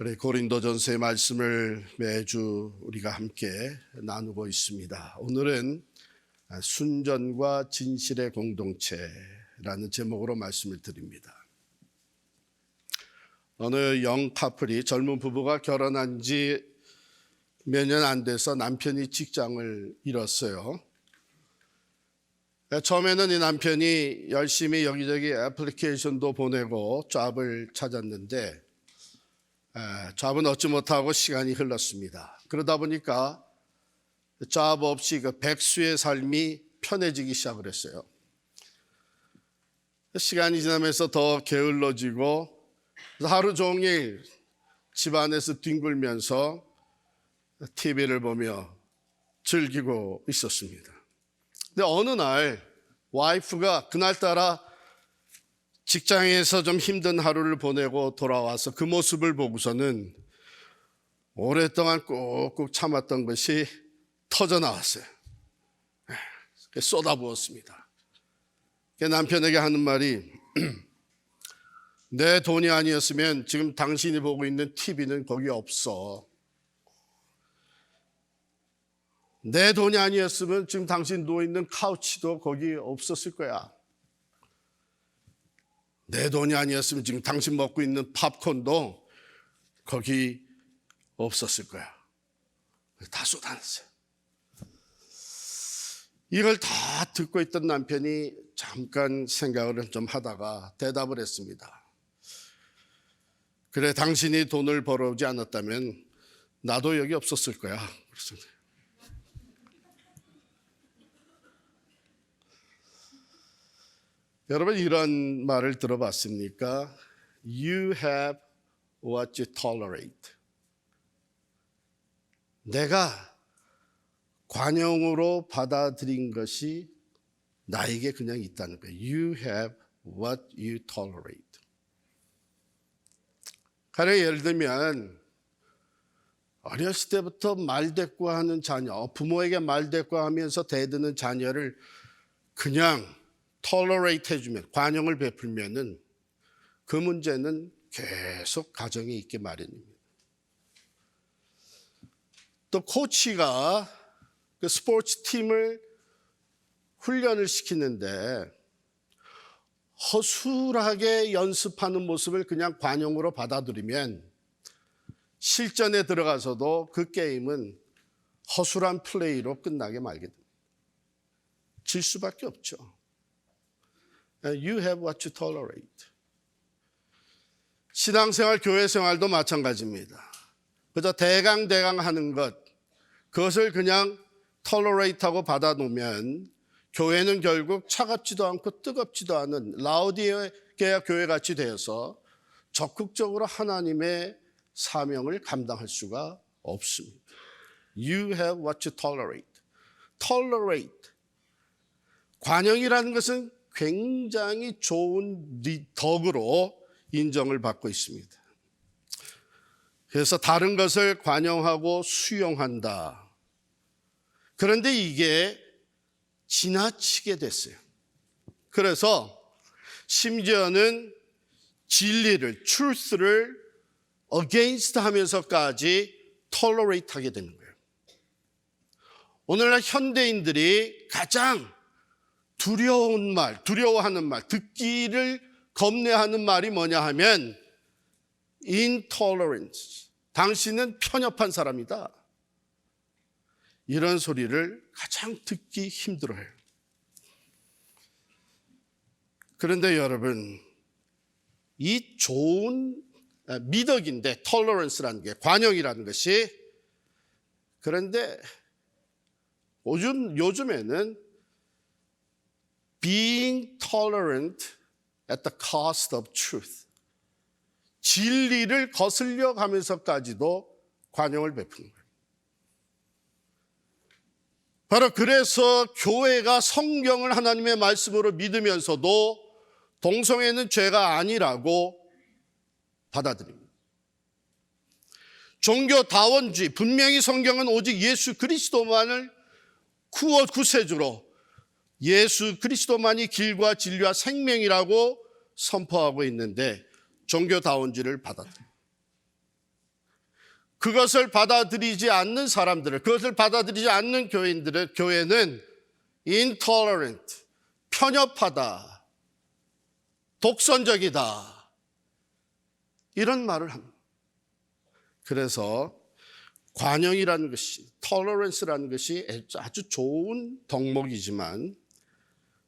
우리 고린도전서의 말씀을 매주 우리가 함께 나누고 있습니다. 오늘은 순전과 진실의 공동체라는 제목으로 말씀을 드립니다. 어느 영 커플이 젊은 부부가 결혼한 지 몇 년 안 돼서 남편이 직장을 잃었어요. 처음에는 이 남편이 열심히 여기저기 애플리케이션도 보내고 잡을 찾았는데 잡은 얻지 못하고 시간이 흘렀습니다. 그러다 보니까 잡 없이 그 백수의 삶이 편해지기 시작을 했어요. 시간이 지나면서 더 게을러지고 하루 종일 집안에서 뒹굴면서 TV를 보며 즐기고 있었습니다. 근데 어느 날 와이프가 그날따라 직장에서 좀 힘든 하루를 보내고 돌아와서 그 모습을 보고서는 오랫동안 꾹꾹 참았던 것이 터져 나왔어요. 쏟아부었습니다. 남편에게 하는 말이 내 돈이 아니었으면 지금 당신이 보고 있는 TV는 거기 없어. 내 돈이 아니었으면 지금 당신 누워있는 카우치도 거기 없었을 거야. 내 돈이 아니었으면 지금 당신 먹고 있는 팝콘도 거기 없었을 거야. 다 쏟아냈어요. 이걸 다 듣고 있던 남편이 잠깐 생각을 좀 하다가 대답을 했습니다. 그래, 당신이 돈을 벌어오지 않았다면 나도 여기 없었을 거야. 그렇습니다. 여러분 이런 말을 들어봤습니까? You have what you tolerate. 내가 관용으로 받아들인 것이 나에게 그냥 있다는 거예요. You have what you tolerate. 가령 예를 들면 어렸을 때부터 말대꾸하는 자녀, 부모에게 말대꾸하면서 대드는 자녀를 그냥 tolerate 해주면, 관용을 베풀면은 그 문제는 계속 가정에 있게 마련입니다. 또 코치가 그 스포츠 팀을 훈련을 시키는데 허술하게 연습하는 모습을 그냥 관용으로 받아들이면 실전에 들어가서도 그 게임은 허술한 플레이로 끝나게 말게 됩니다. 질 수밖에 없죠. You have what you tolerate. 신앙생활, 교회생활도 마찬가지입니다. 그저 대강 하는 것, 그것을 그냥 tolerate하고 받아놓으면 교회는 결국 차갑지도 않고 뜨겁지도 않은 라오디게아 교회같이 되어서 적극적으로 하나님의 사명을 감당할 수가 없습니다. You have what you tolerate. tolerate. 관용이라는 것은 굉장히 좋은 덕으로 인정을 받고 있습니다. 그래서 다른 것을 관용하고 수용한다. 그런데 이게 지나치게 됐어요. 그래서 심지어는 진리를, truth를 against 하면서까지 tolerate 하게 되는 거예요. 오늘날 현대인들이 가장 두려워하는 말, 듣기를 겁내하는 말이 뭐냐 하면 intolerance. 당신은 편협한 사람이다. 이런 소리를 가장 듣기 힘들어해요. 그런데 여러분, 이 좋은 미덕인데 tolerance라는 게, 관용이라는 것이, 그런데 요즘에는 being tolerant at the cost of truth. 진리를 거슬려 가면서까지도 관용을 베푸는 거예요. 바로 그래서 교회가 성경을 하나님의 말씀으로 믿으면서도 동성애는 죄가 아니라고 받아들입니다. 종교다원주의, 분명히 성경은 오직 예수 그리스도만을 구세주로, 예수 그리스도만이 길과 진리와 생명이라고 선포하고 있는데 종교다원주의를 받아들여요. 그것을 받아들이지 않는 사람들을, 그것을 받아들이지 않는 교인들을, 교회는 intolerant, 편협하다, 독선적이다, 이런 말을 합니다. 그래서 관용이라는 것이, tolerance라는 것이 아주 좋은 덕목이지만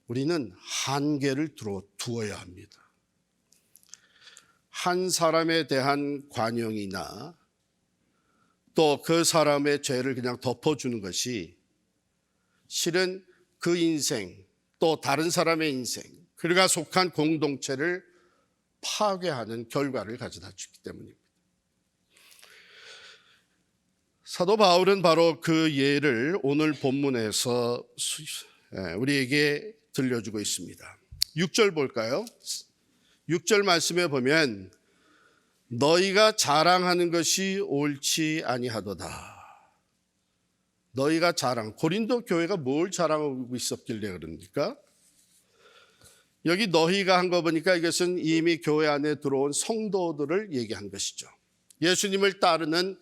우리는 한계를 두어야 합니다. 한 사람에 대한 관용이나 또 그 사람의 죄를 그냥 덮어주는 것이 실은 그 인생, 또 다른 사람의 인생, 그가 속한 공동체를 파괴하는 결과를 가져다 주기 때문입니다. 사도 바울은 바로 그 예를 오늘 본문에서 우리에게 들려주고 있습니다. 6절 볼까요? 6절 말씀에 보면 너희가 자랑하는 것이 옳지 아니하도다. 너희가 고린도 교회가 뭘 자랑하고 있었길래 그럽니까? 여기 너희가 한 거 보니까 이것은 이미 교회 안에 들어온 성도들을 얘기한 것이죠. 예수님을 따르는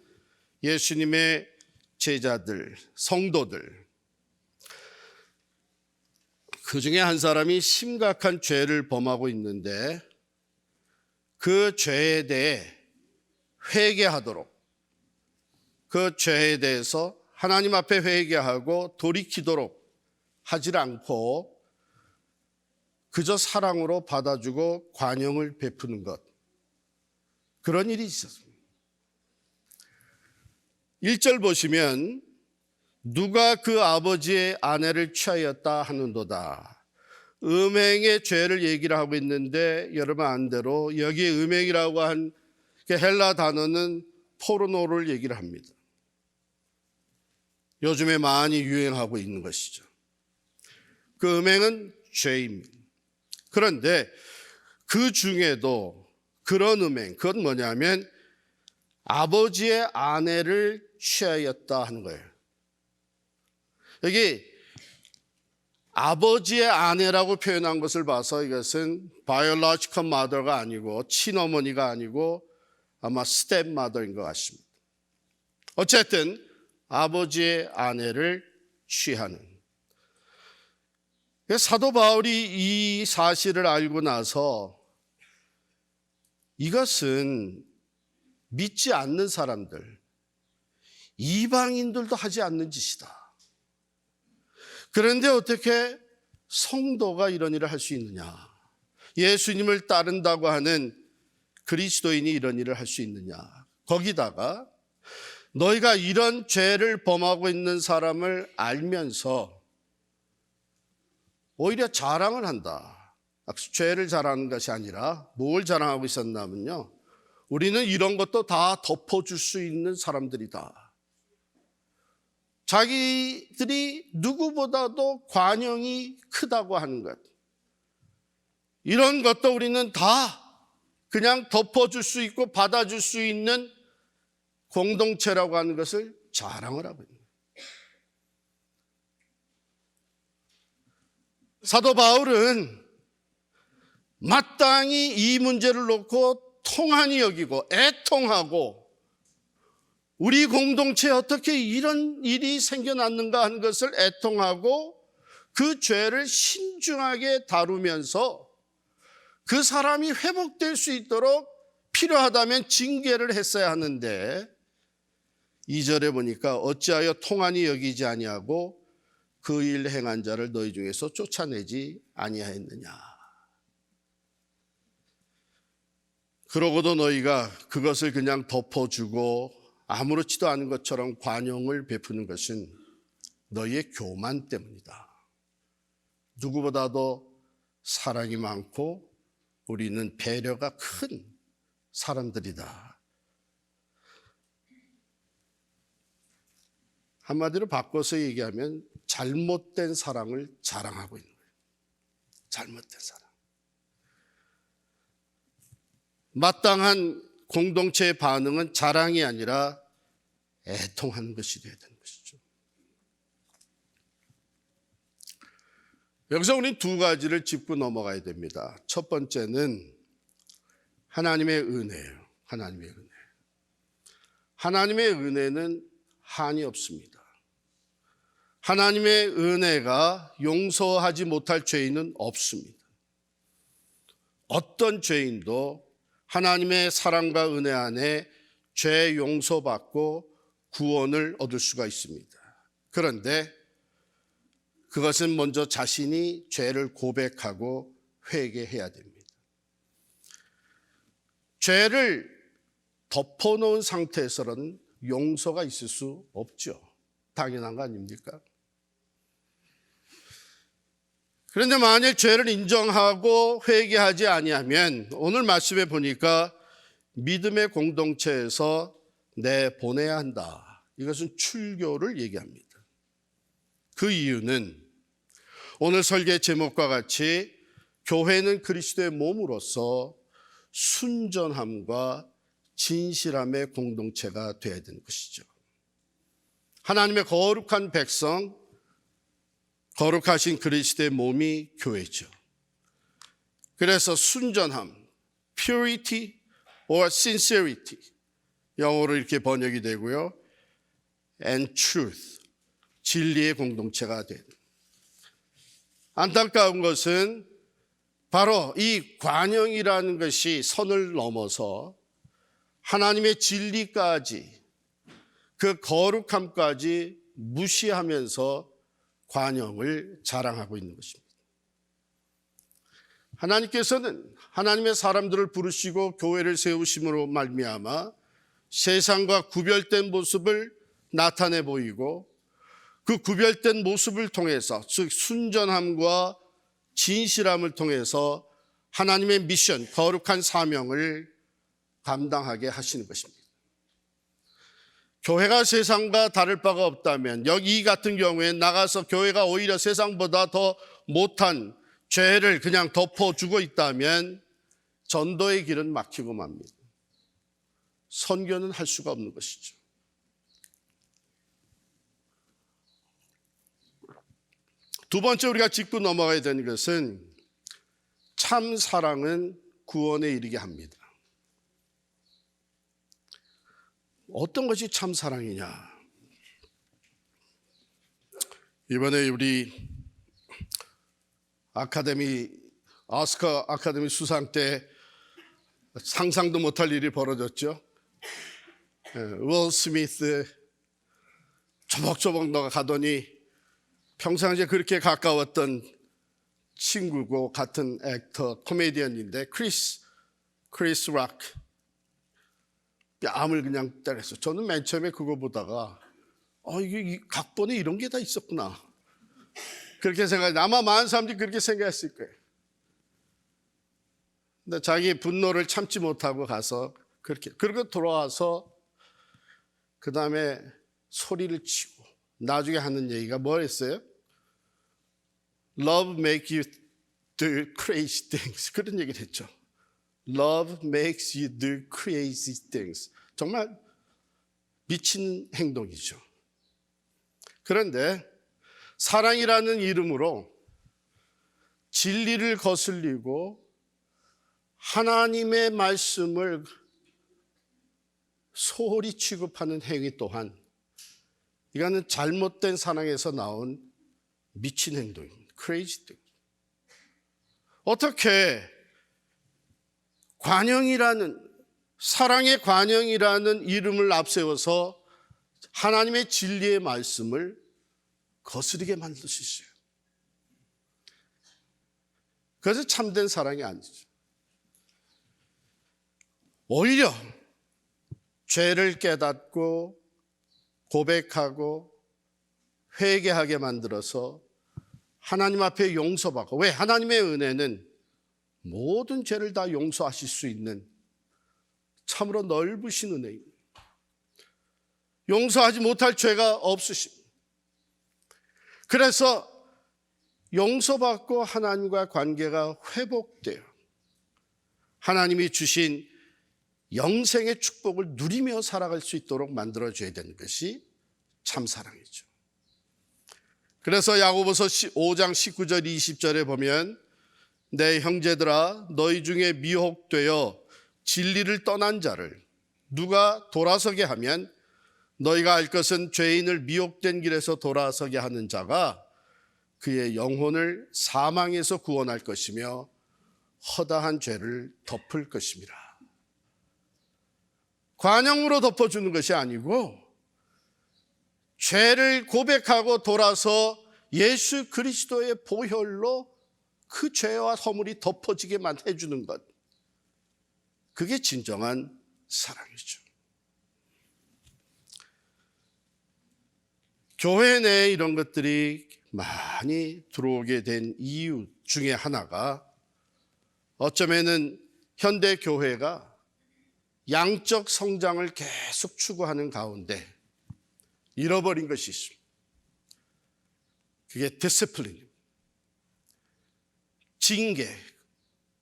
예수님의 제자들, 성도들. 그 중에 한 사람이 심각한 죄를 범하고 있는데 그 죄에 대해 회개하도록, 그 죄에 대해서 하나님 앞에 회개하고 돌이키도록 하지 않고 그저 사랑으로 받아주고 관용을 베푸는 것, 그런 일이 있었습니다. 1절 보시면 누가 그 아버지의 아내를 취하였다 하는도다. 음행의 죄를 얘기를 하고 있는데 여러분 안대로 여기에 음행이라고 한 헬라 단어는 포르노를 얘기를 합니다. 요즘에 많이 유행하고 있는 것이죠. 그 음행은 죄입니다. 그런데 그 중에도 그런 음행, 그건 뭐냐면 아버지의 아내를 취하였다 하는 거예요. 여기 아버지의 아내라고 표현한 것을 봐서 이것은 biological mother가 아니고 친어머니가 아니고 아마 stepmother인 것 같습니다. 어쨌든 아버지의 아내를 취하는. 사도 바울이 이 사실을 알고 나서 이것은 믿지 않는 사람들, 이방인들도 하지 않는 짓이다. 그런데 어떻게 성도가 이런 일을 할 수 있느냐? 예수님을 따른다고 하는 그리스도인이 이런 일을 할 수 있느냐? 거기다가 너희가 이런 죄를 범하고 있는 사람을 알면서 오히려 자랑을 한다. 죄를 자랑하는 것이 아니라 뭘 자랑하고 있었냐면요, 우리는 이런 것도 다 덮어줄 수 있는 사람들이다. 자기들이 누구보다도 관용이 크다고 하는 것, 이런 것도 우리는 다 그냥 덮어줄 수 있고 받아줄 수 있는 공동체라고 하는 것을 자랑을 하고 있는 거예요. 사도 바울은 마땅히 이 문제를 놓고 통한이 여기고 애통하고 우리 공동체에 어떻게 이런 일이 생겨났는가 하는 것을 애통하고 그 죄를 신중하게 다루면서 그 사람이 회복될 수 있도록 필요하다면 징계를 했어야 하는데 2절에 보니까 어찌하여 통한이 여기지 아니하고 그 일 행한 자를 너희 중에서 쫓아내지 아니하였느냐. 그러고도 너희가 그것을 그냥 덮어주고 아무렇지도 않은 것처럼 관용을 베푸는 것은 너희의 교만 때문이다. 누구보다도 사랑이 많고 우리는 배려가 큰 사람들이다. 한마디로 바꿔서 얘기하면 잘못된 사랑을 자랑하고 있는 거예요. 잘못된 사랑. 마땅한 공동체의 반응은 자랑이 아니라 애통하는 것이 되어야 되는 것이죠. 여기서 우리는 두 가지를 짚고 넘어가야 됩니다. 첫 번째는 하나님의 은혜예요. 하나님의 은혜. 하나님의 은혜는 한이 없습니다. 하나님의 은혜가 용서하지 못할 죄인은 없습니다. 어떤 죄인도 하나님의 사랑과 은혜 안에 죄 용서받고 구원을 얻을 수가 있습니다. 그런데 그것은 먼저 자신이 죄를 고백하고 회개해야 됩니다. 죄를 덮어놓은 상태에서는 용서가 있을 수 없죠. 당연한 거 아닙니까? 그런데 만약 죄를 인정하고 회개하지 아니하면 오늘 말씀에 보니까 믿음의 공동체에서 내보내야 한다. 이것은 출교를 얘기합니다. 그 이유는 오늘 설교의 제목과 같이 교회는 그리스도의 몸으로서 순전함과 진실함의 공동체가 되어야 되는 것이죠. 하나님의 거룩한 백성, 거룩하신 그리스도의 몸이 교회죠. 그래서 순전함, purity or sincerity, 영어로 이렇게 번역이 되고요. and truth, 진리의 공동체가 된. 안타까운 것은 바로 이 관영이라는 것이 선을 넘어서 하나님의 진리까지, 그 거룩함까지 무시하면서 관영을 자랑하고 있는 것입니다. 하나님께서는 하나님의 사람들을 부르시고 교회를 세우심으로 말미암아 세상과 구별된 모습을 나타내 보이고 그 구별된 모습을 통해서, 즉 순전함과 진실함을 통해서 하나님의 미션, 거룩한 사명을 감당하게 하시는 것입니다. 교회가 세상과 다를 바가 없다면 여기 이 같은 경우에 나가서 교회가 오히려 세상보다 더 못한 죄를 그냥 덮어주고 있다면 전도의 길은 막히고 맙니다. 선교는 할 수가 없는 것이죠. 두 번째 우리가 짚고 넘어가야 되는 것은 참 사랑은 구원에 이르게 합니다. 어떤 것이 참 사랑이냐? 이번에 우리 오스카 아카데미 수상 때 상상도 못할 일이 벌어졌죠. 윌 스미스 조목조목 가더니 평상시에 그렇게 가까웠던 친구고 같은 액터, 코미디언인데 크리스 락 뺨을 그냥 때렸어. 저는 맨 처음에 그거 보다가 이게 각본에 이런 게 다 있었구나. 그렇게 생각했는데 아마 많은 사람들이 그렇게 생각했을 거예요. 근데 자기 분노를 참지 못하고 가서 그리고 돌아와서 그 다음에 소리를 치고 나중에 하는 얘기가 뭐였어요? Love makes you do crazy things. 그런 얘기를 했죠. Love makes you do crazy things. 정말 미친 행동이죠. 그런데 사랑이라는 이름으로 진리를 거슬리고 하나님의 말씀을 소홀히 취급하는 행위 또한 이거는 잘못된 사랑에서 나온 미친 행동입니다. crazy thing. 어떻게 관영이라는, 사랑의 관영이라는 이름을 앞세워서 하나님의 진리의 말씀을 거스르게 만들 수 있어요. 그래서 참된 사랑이 아니죠. 오히려 죄를 깨닫고 고백하고 회개하게 만들어서 하나님 앞에 용서받고, 왜? 하나님의 은혜는 모든 죄를 다 용서하실 수 있는 참으로 넓으신 은혜입니다. 용서하지 못할 죄가 없으십니다. 그래서 용서받고 하나님과 관계가 회복돼요. 하나님이 주신 영생의 축복을 누리며 살아갈 수 있도록 만들어줘야 되는 것이 참사랑이죠. 그래서 야고보서 5장 19절 20절에 보면 내 형제들아 너희 중에 미혹되어 진리를 떠난 자를 누가 돌아서게 하면 너희가 알 것은 죄인을 미혹된 길에서 돌아서게 하는 자가 그의 영혼을 사망에서 구원할 것이며 허다한 죄를 덮을 것입니다. 관용으로 덮어주는 것이 아니고 죄를 고백하고 돌아서 예수 그리스도의 보혈로 그 죄와 허물이 덮어지게만 해주는 것, 그게 진정한 사랑이죠. 교회 내에 이런 것들이 많이 들어오게 된 이유 중에 하나가 어쩌면은 현대 교회가 양적 성장을 계속 추구하는 가운데 잃어버린 것이 있습니다. 그게 디시플린, 징계.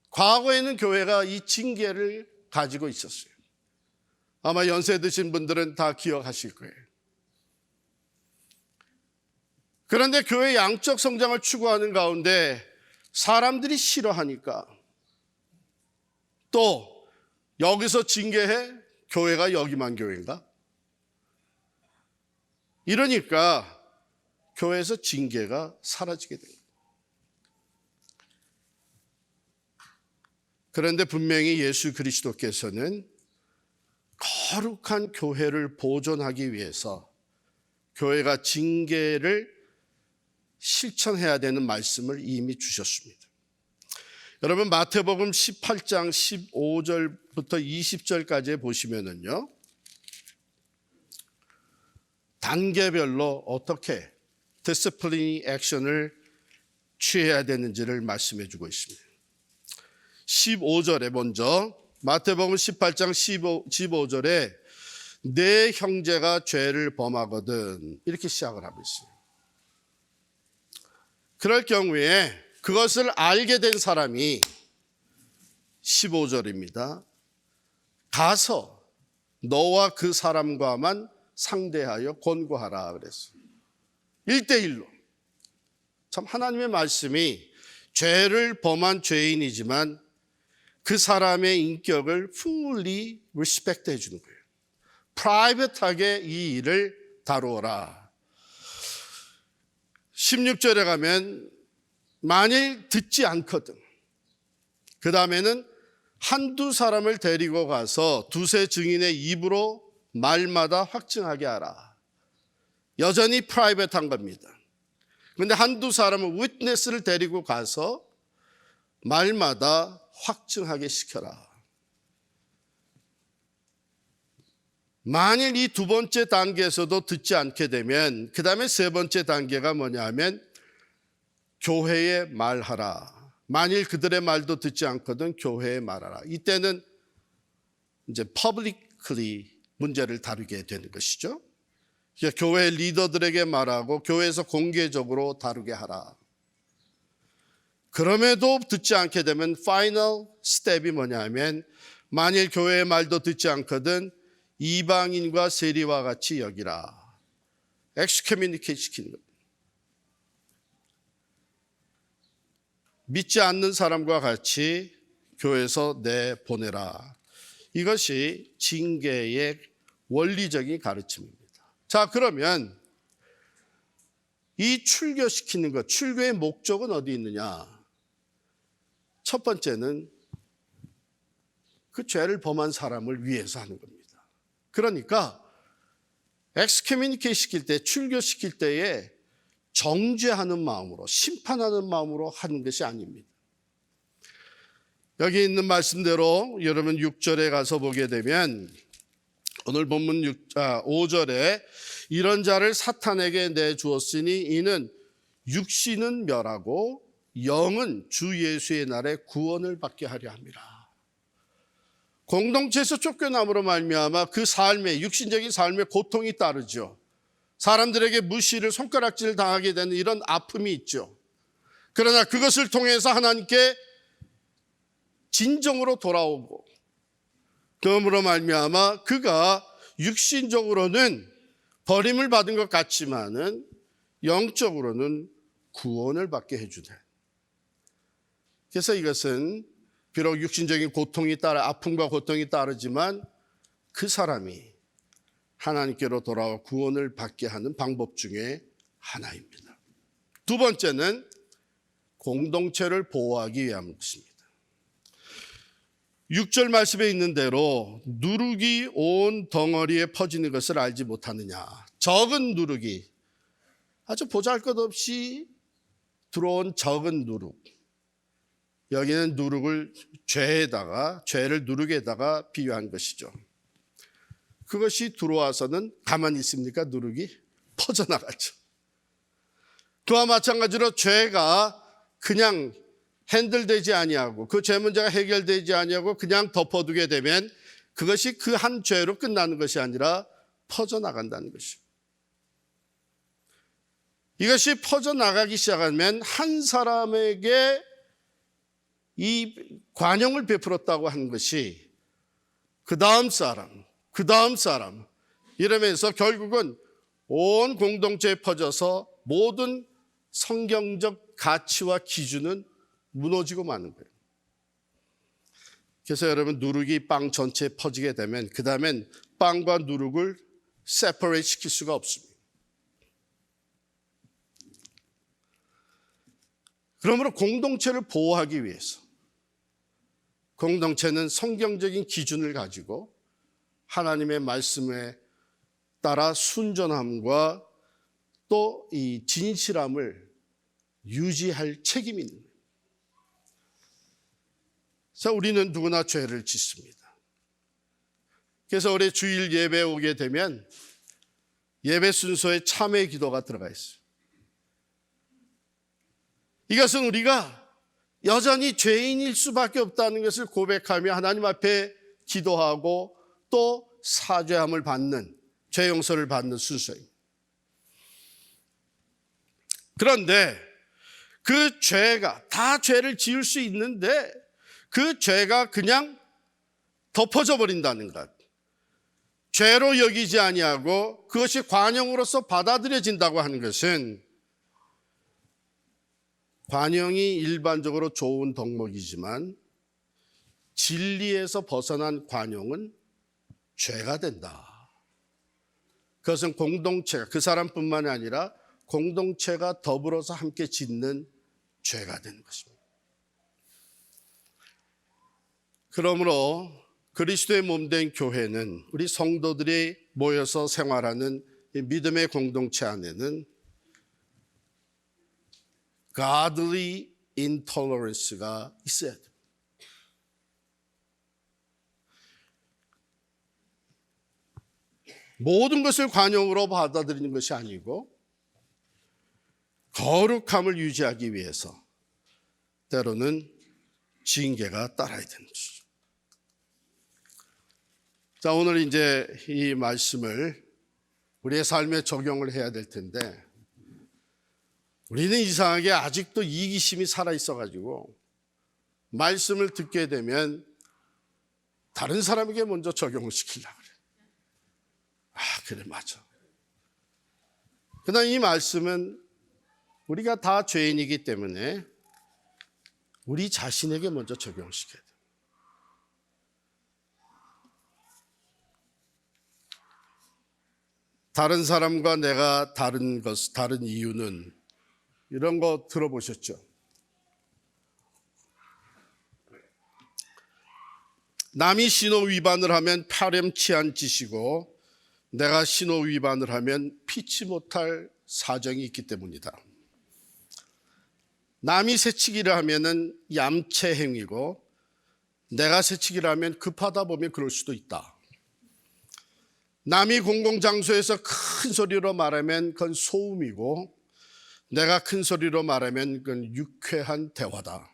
과거에는 교회가 이 징계를 가지고 있었어요. 아마 연세 드신 분들은 다 기억하실 거예요. 그런데 교회 양적 성장을 추구하는 가운데 사람들이 싫어하니까 또 여기서 징계해? 교회가 여기만 교회인가? 이러니까 교회에서 징계가 사라지게 됩니다. 그런데 분명히 예수 그리스도께서는 거룩한 교회를 보존하기 위해서 교회가 징계를 실천해야 되는 말씀을 이미 주셨습니다. 여러분 마태복음 18장 15절부터 20절까지 보시면은요, 단계별로 어떻게 디시플리닝 액션을 취해야 되는지를 말씀해 주고 있습니다. 15절에 먼저 마태복음 18장 15절에 내 형제가 죄를 범하거든 이렇게 시작을 하고 있어요. 그럴 경우에 그것을 알게 된 사람이 15절입니다. 가서 너와 그 사람과만 상대하여 권고하라 그랬어요. 1대1로. 참 하나님의 말씀이 죄를 범한 죄인이지만 그 사람의 인격을 fully respect 해주는 거예요. 프라이빗하게 이 일을 다루어라. 16절에 가면 만일 듣지 않거든, 그 다음에는 한두 사람을 데리고 가서 두세 증인의 입으로 말마다 확증하게 하라. 여전히 프라이빗한 겁니다. 그런데 한두 사람은 위트네스를 데리고 가서 말마다 확증하게 시켜라. 만일 이 두 번째 단계에서도 듣지 않게 되면 그 다음에 세 번째 단계가 뭐냐 하면 교회에 말하라. 만일 그들의 말도 듣지 않거든 교회에 말하라. 이때는 이제 publicly 문제를 다루게 되는 것이죠. 그러니까 교회 리더들에게 말하고 교회에서 공개적으로 다루게 하라. 그럼에도 듣지 않게 되면 파이널 스텝이 뭐냐 하면 만일 교회의 말도 듣지 않거든 이방인과 세리와 같이 여기라. 엑스커뮤니케이트 시키는 겁니다. 믿지 않는 사람과 같이 교회에서 내보내라. 이것이 징계의 원리적인 가르침입니다. 자, 그러면 이 출교시키는 것, 출교의 목적은 어디 있느냐? 첫 번째는 그 죄를 범한 사람을 위해서 하는 겁니다. 그러니까 엑스커뮤니케이트 시킬 때, 출교시킬 때에 정죄하는 마음으로, 심판하는 마음으로 하는 것이 아닙니다. 여기 있는 말씀대로 여러분 6절에 가서 보게 되면 오늘 본문 5절에 이런 자를 사탄에게 내주었으니 이는 육신은 멸하고 영은 주 예수의 날에 구원을 받게 하려 함이라. 공동체에서 쫓겨남으로 말미암아 그 삶에, 육신적인 삶에 고통이 따르죠. 사람들에게 무시를, 손가락질을 당하게 되는 이런 아픔이 있죠. 그러나 그것을 통해서 하나님께 진정으로 돌아오고 그러므로 말미암아 그가 육신적으로는 버림을 받은 것 같지만은 영적으로는 구원을 받게 해주네. 그래서 이것은 비록 육신적인 고통이 따라, 아픔과 고통이 따르지만 그 사람이 하나님께로 돌아와 구원을 받게 하는 방법 중에 하나입니다. 두 번째는 공동체를 보호하기 위한 것입니다. 6절 말씀에 있는 대로 누룩이 온 덩어리에 퍼지는 것을 알지 못하느냐. 적은 누룩이 아주 보잘것없이 들어온 적은 누룩. 여기는 누룩을 죄를 누룩에다가 비유한 것이죠. 그것이 들어와서는 가만히 있습니까? 누룩이 퍼져나가죠. 그와 마찬가지로 죄가 그냥 핸들되지 아니하고 그 죄 문제가 해결되지 아니하고 그냥 덮어두게 되면 그것이 그 한 죄로 끝나는 것이 아니라 퍼져나간다는 것입니다. 이것이 퍼져나가기 시작하면 한 사람에게 이 관용을 베풀었다고 하는 것이 그 다음 사람 이러면서 결국은 온 공동체에 퍼져서 모든 성경적 가치와 기준은 무너지고 마는 거예요. 그래서 여러분 누룩이 빵 전체에 퍼지게 되면 그 다음엔 빵과 누룩을 세퍼레이트 시킬 수가 없습니다. 그러므로 공동체를 보호하기 위해서 공동체는 성경적인 기준을 가지고 하나님의 말씀에 따라 순전함과 또 이 진실함을 유지할 책임이 있는 거예요. 그래서 우리는 누구나 죄를 짓습니다. 그래서 우리 주일 예배에 오게 되면 예배 순서에 참회 기도가 들어가 있어요. 이것은 우리가 여전히 죄인일 수밖에 없다는 것을 고백하며 하나님 앞에 기도하고 또 사죄함을 받는, 죄 용서를 받는 순서입니다. 그런데 그 죄가 다 죄를 지을 수 있는데 그 죄가 그냥 덮어져 버린다는 것, 죄로 여기지 아니하고 그것이 관용으로서 받아들여진다고 하는 것은 관용이 일반적으로 좋은 덕목이지만 진리에서 벗어난 관용은 죄가 된다. 그것은 공동체가 그 사람뿐만이 아니라 공동체가 더불어서 함께 짓는 죄가 되는 것입니다. 그러므로 그리스도의 몸된 교회는 우리 성도들이 모여서 생활하는 이 믿음의 공동체 안에는 godly intolerance가 있어야 됩니다. 모든 것을 관용으로 받아들이는 것이 아니고 거룩함을 유지하기 위해서 때로는 징계가 따라야 되는 것이죠. 자, 오늘 이제 이 말씀을 우리의 삶에 적용을 해야 될 텐데 우리는 이상하게 아직도 이기심이 살아있어가지고 말씀을 듣게 되면 다른 사람에게 먼저 적용을 시키려고 그래. 아, 그래, 맞아. 그러나 이 말씀은 우리가 다 죄인이기 때문에 우리 자신에게 먼저 적용시켜야 돼요. 다른 사람과 내가 다른 이유는 이런 거 들어보셨죠? 남이 신호 위반을 하면 파렴치한 짓이고 내가 신호 위반을 하면 피치 못할 사정이 있기 때문이다. 남이 새치기를 하면은 얌체 행위고 내가 새치기를 하면 급하다 보면 그럴 수도 있다. 남이 공공장소에서 큰 소리로 말하면 그건 소음이고 내가 큰 소리로 말하면 그건 유쾌한 대화다.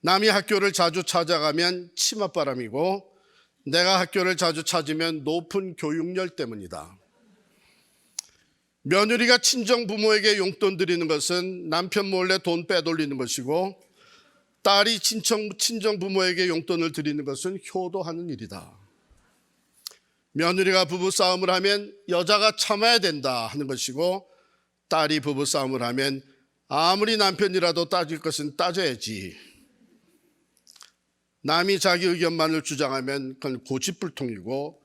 남이 학교를 자주 찾아가면 치맛바람이고 내가 학교를 자주 찾으면 높은 교육열 때문이다. 며느리가 친정 부모에게 용돈 드리는 것은 남편 몰래 돈 빼돌리는 것이고 딸이 친정 부모에게 용돈을 드리는 것은 효도하는 일이다. 며느리가 부부싸움을 하면 여자가 참아야 된다 하는 것이고 딸이 부부싸움을 하면 아무리 남편이라도 따질 것은 따져야지. 남이 자기 의견만을 주장하면 그건 고집불통이고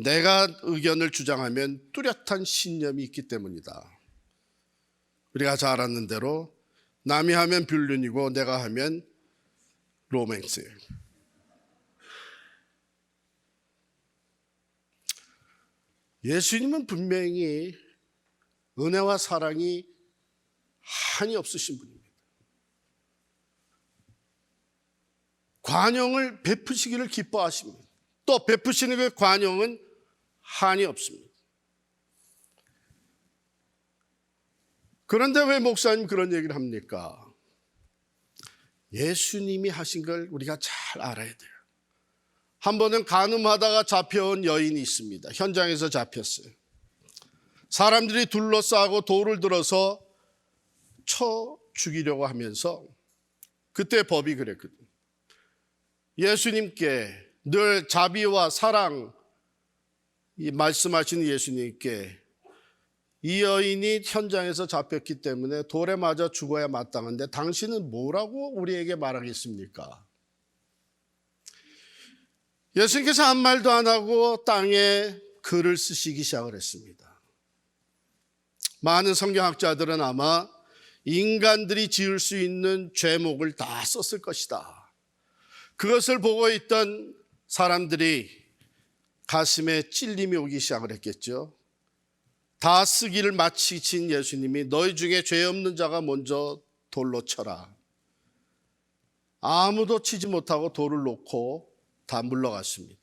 내가 의견을 주장하면 뚜렷한 신념이 있기 때문이다. 우리가 잘 아는 대로 남이 하면 불륜이고 내가 하면 로맨스예요. 예수님은 분명히 은혜와 사랑이 한이 없으신 분입니다. 관용을 베푸시기를 기뻐하십니다. 또 베푸시는 그 관용은 한이 없습니다. 그런데 왜 목사님 그런 얘기를 합니까? 예수님이 하신 걸 우리가 잘 알아야 돼요. 한 번은 간음하다가 잡혀온 여인이 있습니다. 현장에서 잡혔어요. 사람들이 둘러싸고 돌을 들어서 쳐 죽이려고 하면서 그때 법이 그랬거든요. 예수님께 늘 자비와 사랑 말씀하시는 예수님께 이 여인이 현장에서 잡혔기 때문에 돌에 맞아 죽어야 마땅한데 당신은 뭐라고 우리에게 말하겠습니까? 예수님께서 아무 말도 안 하고 땅에 글을 쓰시기 시작을 했습니다. 많은 성경학자들은 아마 인간들이 지을 수 있는 죄목을 다 썼을 것이다. 그것을 보고 있던 사람들이 가슴에 찔림이 오기 시작을 했겠죠. 다 쓰기를 마치신 예수님이 너희 중에 죄 없는 자가 먼저 돌로 쳐라. 아무도 치지 못하고 돌을 놓고 다 물러갔습니다.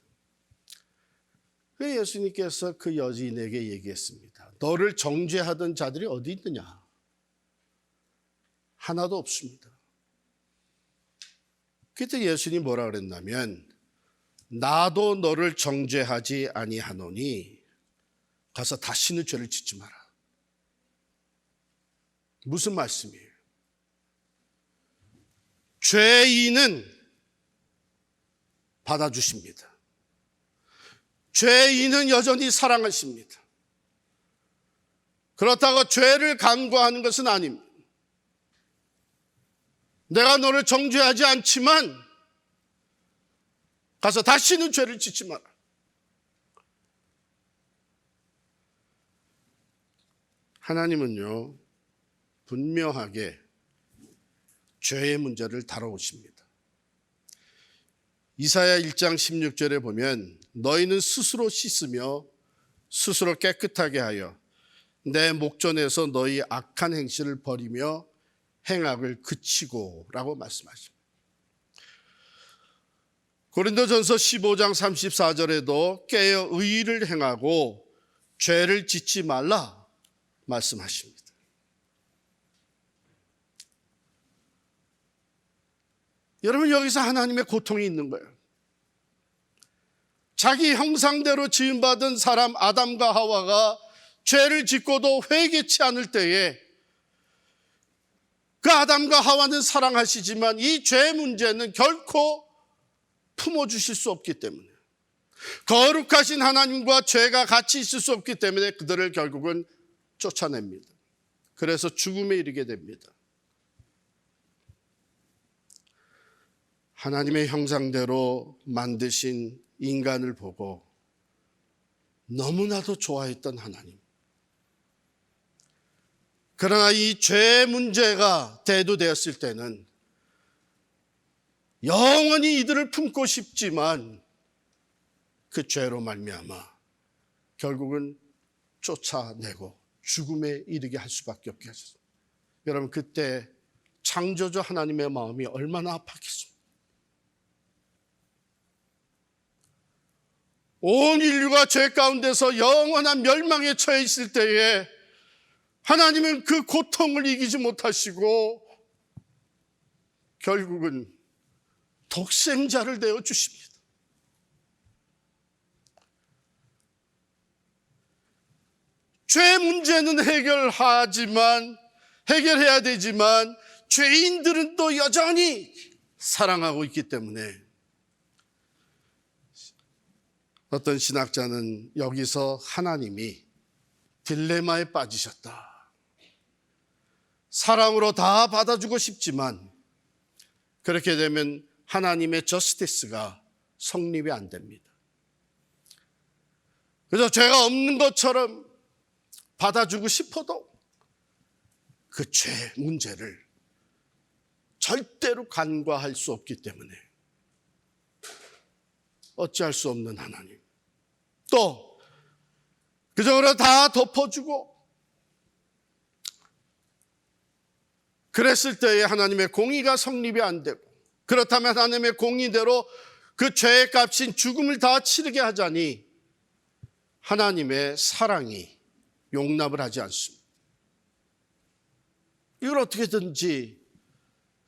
예수님께서 그 여인에게 얘기했습니다. 너를 정죄하던 자들이 어디 있느냐? 하나도 없습니다. 그때 예수님이 뭐라 그랬냐면 나도 너를 정죄하지 아니하노니 가서 다시는 죄를 짓지 마라. 무슨 말씀이에요? 죄인은 받아주십니다. 죄인은 여전히 사랑하십니다. 그렇다고 죄를 간과하는 것은 아닙니다. 내가 너를 정죄하지 않지만 가서 다시는 죄를 짓지 마라. 하나님은요, 분명하게 죄의 문제를 다뤄오십니다. 이사야 1장 16절에 보면 너희는 스스로 씻으며 스스로 깨끗하게 하여 내 목전에서 너희 악한 행실을 버리며 행악을 그치고 라고 말씀하십니다. 고린도전서 15장 34절에도 깨어 의를 행하고 죄를 짓지 말라 말씀하십니다. 여러분, 여기서 하나님의 고통이 있는 거예요. 자기 형상대로 지음받은 사람 아담과 하와가 죄를 짓고도 회개치 않을 때에 그 아담과 하와는 사랑하시지만 이 죄 문제는 결코 품어주실 수 없기 때문에, 거룩하신 하나님과 죄가 같이 있을 수 없기 때문에 그들을 결국은 쫓아냅니다. 그래서 죽음에 이르게 됩니다. 하나님의 형상대로 만드신 인간을 보고 너무나도 좋아했던 하나님. 그러나 이 죄 문제가 대두되었을 때는 영원히 이들을 품고 싶지만 그 죄로 말미암아 결국은 쫓아내고 죽음에 이르게 할 수밖에 없게 하셨습니다. 여러분, 그때 창조주 하나님의 마음이 얼마나 아팠겠습니까? 온 인류가 죄 가운데서 영원한 멸망에 처해 있을 때에 하나님은 그 고통을 이기지 못하시고 결국은 독생자를 내어주십니다. 죄 문제는 해결해야 되지만 죄인들은 또 여전히 사랑하고 있기 때문에 어떤 신학자는 여기서 하나님이 딜레마에 빠지셨다. 사랑으로 다 받아주고 싶지만 그렇게 되면 하나님의 저스티스가 성립이 안 됩니다. 그래서 죄가 없는 것처럼 받아주고 싶어도 그 죄 문제를 절대로 간과할 수 없기 때문에 어찌할 수 없는 하나님. 또 그저로 다 덮어주고 그랬을 때에 하나님의 공의가 성립이 안 되고, 그렇다면 하나님의 공의대로 그 죄의 값인 죽음을 다 치르게 하자니 하나님의 사랑이 용납을 하지 않습니다. 이걸 어떻게든지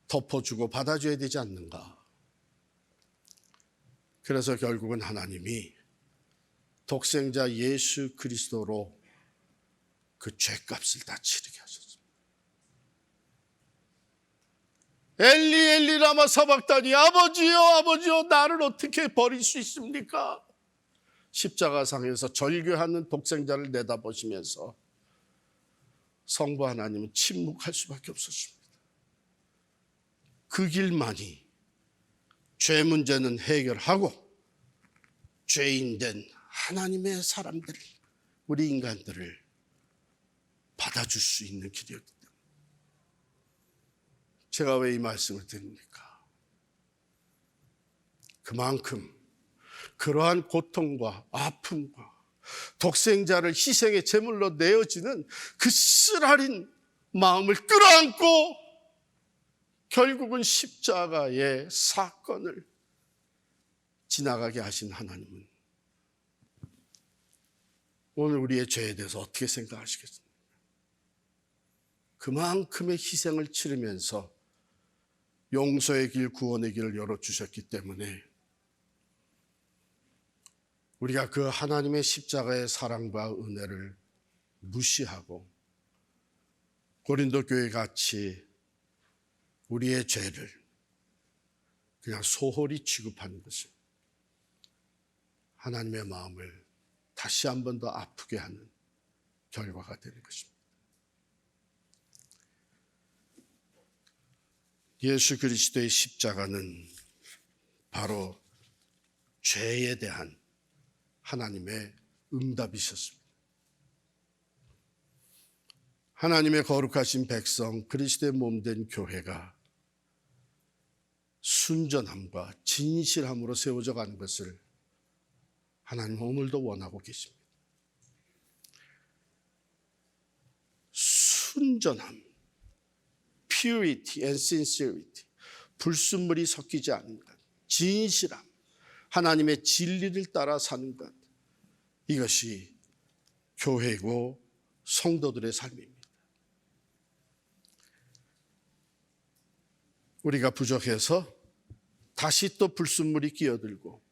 덮어주고 받아줘야 되지 않는가. 그래서 결국은 하나님이 독생자 예수 그리스도로 그 죄값을 다 치르게 하셨습니다. 엘리 엘리 라마 사박다니, 아버지요 아버지요 나를 어떻게 버릴 수 있습니까? 십자가상에서 절규하는 독생자를 내다보시면서 성부 하나님은 침묵할 수밖에 없었습니다. 그 길만이 죄 문제는 해결하고 죄인 된 하나님의 사람들, 우리 인간들을 받아줄 수 있는 길이었기 때문에. 제가 왜 이 말씀을 드립니까? 그만큼 그러한 고통과 아픔과 독생자를 희생의 제물로 내어지는 그 쓰라린 마음을 끌어안고 결국은 십자가의 사건을 지나가게 하신 하나님은 오늘 우리의 죄에 대해서 어떻게 생각하시겠습니까? 그만큼의 희생을 치르면서 용서의 길, 구원의 길을 열어주셨기 때문에 우리가 그 하나님의 십자가의 사랑과 은혜를 무시하고 고린도 교회 같이 우리의 죄를 그냥 소홀히 취급하는 것은 하나님의 마음을 다시 한 번 더 아프게 하는 결과가 되는 것입니다. 예수 그리스도의 십자가는 바로 죄에 대한 하나님의 응답이셨습니다. 하나님의 거룩하신 백성, 그리스도의 몸된 교회가 순전함과 진실함으로 세워져 가는 것을 하나님은 오늘도 원하고 계십니다. 순전함, purity and sincerity, 불순물이 섞이지 않는 것, 진실함, 하나님의 진리를 따라 사는 것, 이것이 교회고 성도들의 삶입니다. 우리가 부족해서 다시 또 불순물이 끼어들고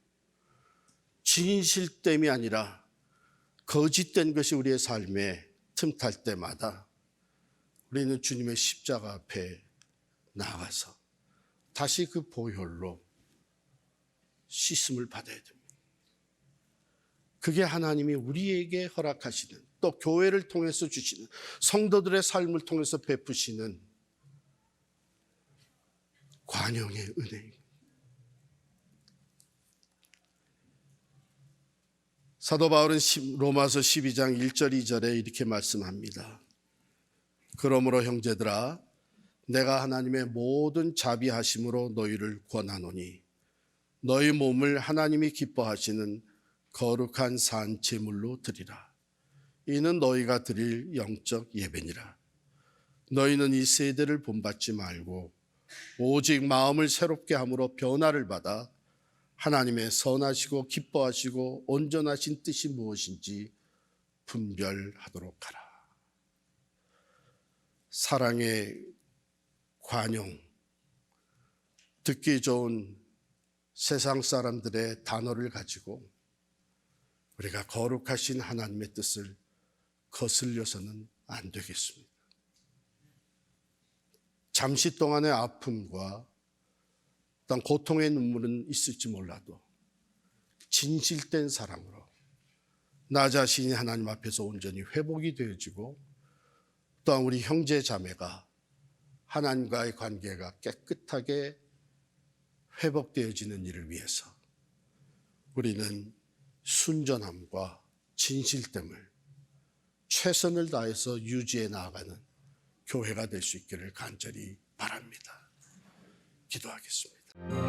진실됨이 아니라 거짓된 것이 우리의 삶에 틈탈 때마다 우리는 주님의 십자가 앞에 나아가서 다시 그 보혈로 씻음을 받아야 됩니다. 그게 하나님이 우리에게 허락하시는, 또 교회를 통해서 주시는, 성도들의 삶을 통해서 베푸시는 관용의 은혜입니다. 사도 바울은 로마서 12장 1절 2절에 이렇게 말씀합니다. 그러므로 형제들아, 내가 하나님의 모든 자비하심으로 너희를 권하노니 너희 몸을 하나님이 기뻐하시는 거룩한 산 제물로 드리라. 이는 너희가 드릴 영적 예배니라. 너희는 이 세대를 본받지 말고 오직 마음을 새롭게 함으로 변화를 받아 하나님의 선하시고 기뻐하시고 온전하신 뜻이 무엇인지 분별하도록 하라. 사랑의 관용, 듣기 좋은 세상 사람들의 단어를 가지고 우리가 거룩하신 하나님의 뜻을 거슬려서는 안 되겠습니다. 잠시 동안의 아픔과 어떤 고통의 눈물은 있을지 몰라도 진실된 사랑으로 나 자신이 하나님 앞에서 온전히 회복이 되어지고, 또한 우리 형제 자매가 하나님과의 관계가 깨끗하게 회복되어지는 일을 위해서 우리는 순전함과 진실됨을 최선을 다해서 유지해 나가는 교회가 될 수 있기를 간절히 바랍니다. 기도하겠습니다.